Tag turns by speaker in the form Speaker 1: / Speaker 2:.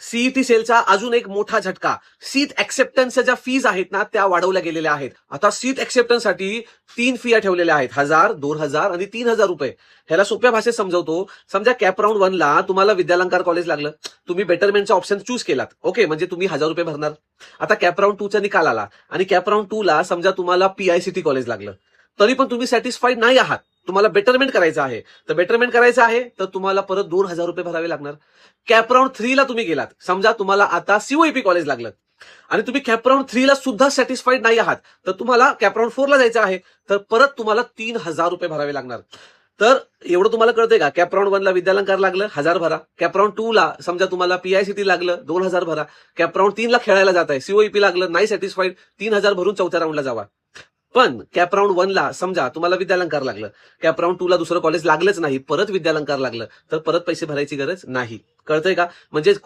Speaker 1: CET सेलचा अजून एक मोठा झटका. सीट एक्सेप्टन्सच्या ज्या फीज आहेत ना त्या वाढवल्या गेलेल्या आहेत. आता सीट एक्सेप्टन्ससाठी 3 फिया ठेवलेल्या आहेत, 1000, 2000 आणि 3000 रुपये. ह्याला सोप्या भाषेत समजवतो. समजा कॅप राऊंड 1 ला तुम्हाला विद्यालंकार कॉलेज लागलं, तुम्ही बेटरमेंटचा ऑप्शन चूज केलात, ओके, म्हणजे तुम्ही 1000 रुपये भरणार. आता कॅप राऊंड 2 चा निकाल आला आणि कॅप राऊंड 2 ला समजा तुम्हाला पीआयसीटी कॉलेज लागलं, तरी पण तुम्ही सॅटिस्फाईड नाही आहात, तुम्हाला बेटरमेंट करायचं आहे. तर बेटरमेंट करायचं आहे तर तुम्हाला परत 2000 रुपये भरावे लागणार. कॅप राऊंड 3 ला तुम्ही गेलात, समजा तुम्हाला आता सीओईपी कॉलेज लागलं आणि तुम्ही कॅप राऊंड 3 ला सुद्धा सॅटिस्फाईड नाही आहात, तर तुम्हाला कॅप राऊंड 4 ला जायचं आहे, तर परत तुम्हाला 3000 रुपये भरावे लागणार. तर एवढं तुम्हाला कळतंय का? कॅप राऊंड 1 ला विद्यालंकार लागलं, 1000 भरा. कॅप राऊंड 2 ला समजा तुम्हाला पीआयसीटी लागलं, 2000 भरा. कॅप राऊंड 3 ला खेळायला जात आहे, सीओईपी लागलं, नाही सॅटिस्फाईड, 3000 भरून 4थ्या राऊंडला जावा. पण कॅप राऊंड 1 ला समजा तुम्हाला विद्यालंकार लागलं, कॅप राऊंड 2 ला दुसरं कॉलेज लागलंच नाही, परत विद्यालंकार लागलं, तर परत पैसे भरायची गरज नाही. कळतंय का? म्हणजे